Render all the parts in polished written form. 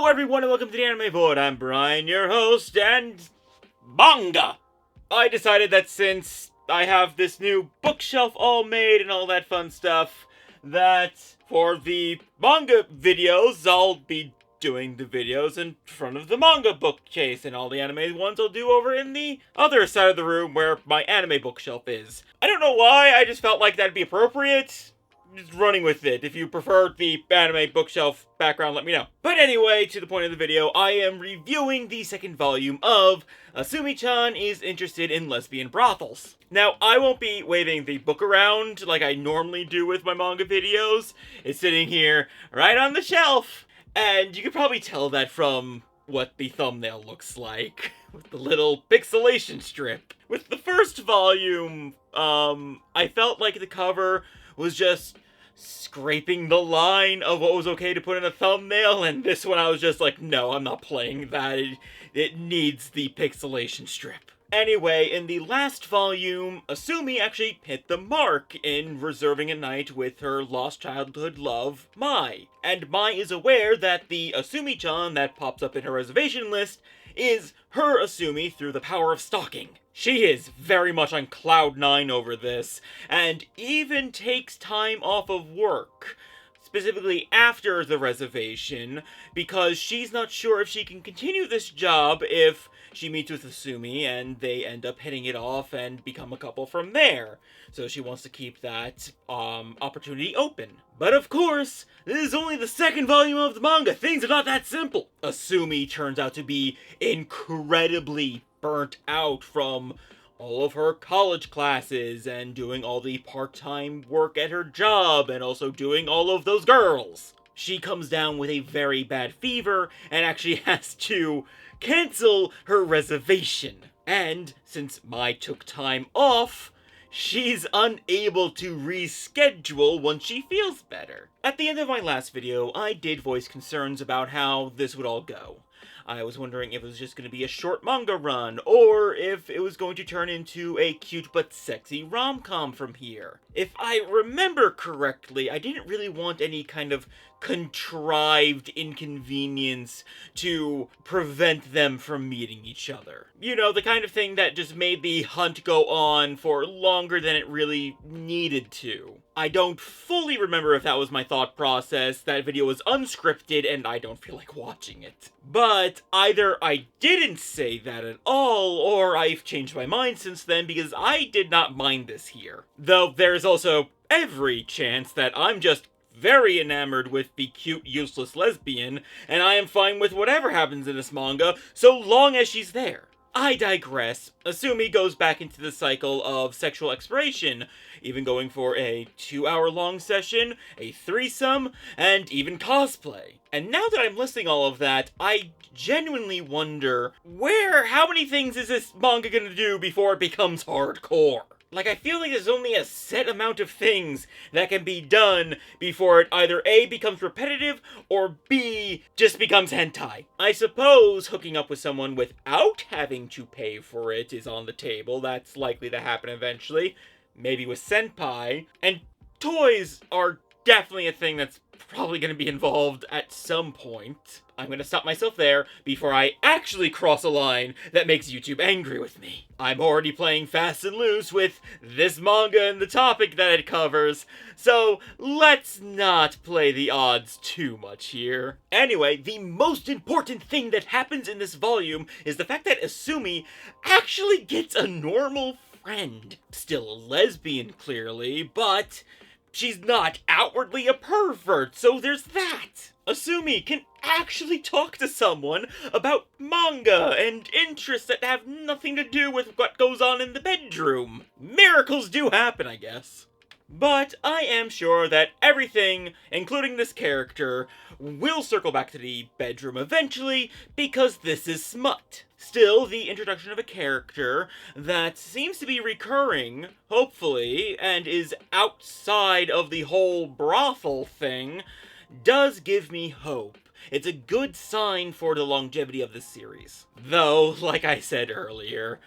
Hello everyone and welcome to the Anime Void. I'm Brian, your host, and Manga! I decided that since I have this new bookshelf all made and all that fun stuff, that for the manga videos, I'll be doing the videos in front of the manga bookcase, and all the anime ones I'll do over in the other side of the room where my anime bookshelf is. I don't know why, I just felt like that'd be appropriate. Just running with it. If you prefer the anime bookshelf background, let me know. But anyway, to the point of the video, I am reviewing the second volume of Asumi-chan is Interested in Lesbian Brothels. Now, I won't be waving the book around like I normally do with my manga videos. It's sitting here right on the shelf. And you can probably tell that from what the thumbnail looks like, with the little pixelation strip. With the first volume, I felt like the cover was just scraping the line of what was okay to put in a thumbnail, and this one I was just like, no, I'm not playing that. It needs the pixelation strip. Anyway, in the last volume, Asumi actually hit the mark in reserving a night with her lost childhood love, Mai. And Mai is aware that the Asumi-chan that pops up in her reservation list is her Asumi through the power of stalking. She is very much on cloud 9 over this, and even takes time off of work, specifically after the reservation, because she's not sure if she can continue this job if she meets with Asumi and they end up hitting it off and become a couple from there. So she wants to keep that opportunity open. But of course, this is only the second volume of the manga. Things are not that simple. Asumi turns out to be incredibly burnt out from all of her college classes and doing all the part-time work at her job and also doing all of those girls. She comes down with a very bad fever and actually has to cancel her reservation. And since Mai took time off, she's unable to reschedule once she feels better. At the end of my last video, I did voice concerns about how this would all go. I was wondering if it was just going to be a short manga run, or if it was going to turn into a cute but sexy rom-com from here. If I remember correctly, I didn't really want any kind of contrived inconvenience to prevent them from meeting each other. You know, the kind of thing that just made the hunt go on for longer than it really needed to. I don't fully remember if that was my thought process. That video was unscripted and I don't feel like watching it. But either I didn't say that at all, or I've changed my mind since then because I did not mind this here. Though there's also every chance that I'm just very enamored with the cute, useless lesbian, and I am fine with whatever happens in this manga, so long as she's there. I digress. Asumi goes back into the cycle of sexual exploration, even going for a 2-hour-long session, a threesome, and even cosplay. And now that I'm listing all of that, I genuinely wonder, how many things is this manga gonna do before it becomes hardcore? Like, I feel like there's only a set amount of things that can be done before it either A, becomes repetitive, or B, just becomes hentai. I suppose hooking up with someone without having to pay for it is on the table. That's likely to happen eventually. Maybe with senpai. And toys are definitely a thing that's probably going to be involved at some point. I'm going to stop myself there before I actually cross a line that makes YouTube angry with me. I'm already playing fast and loose with this manga and the topic that it covers, so let's not play the odds too much here. Anyway, the most important thing that happens in this volume is the fact that Asumi actually gets a normal friend. Still a lesbian, clearly, but she's not outwardly a pervert, so there's that. Asumi can actually talk to someone about manga and interests that have nothing to do with what goes on in the bedroom. Miracles do happen, I guess. But I am sure that everything, including this character, will circle back to the bedroom eventually, because this is Smut. Still, the introduction of a character that seems to be recurring, hopefully, and is outside of the whole brothel thing, does give me hope. It's a good sign for the longevity of this series. Though, like I said earlier,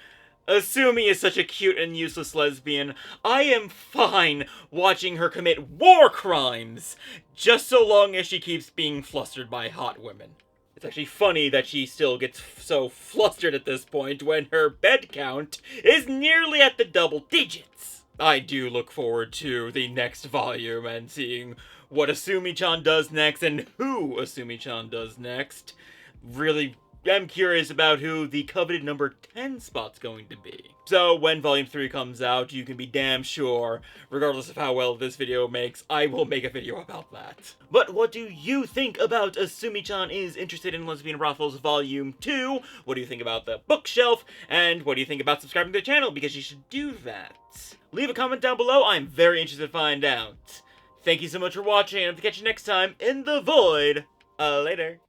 Asumi is such a cute and useless lesbian, I am fine watching her commit war crimes, just so long as she keeps being flustered by hot women. It's actually funny that she still gets so flustered at this point when her bed count is nearly at the double digits. I do look forward to the next volume and seeing what Asumi-chan does next and who Asumi-chan does next. Really am curious about who the coveted number 10 spot's going to be. So when Volume 3 comes out, you can be damn sure, regardless of how well this video makes, I will make a video about that. But what do you think about Asumi-chan is interested in Lesbian Brothels Volume 2? What do you think about the bookshelf? And what do you think about subscribing to the channel? Because you should do that. Leave a comment down below, I'm very interested to find out. Thank you so much for watching, and I'll catch you next time in the void. Later.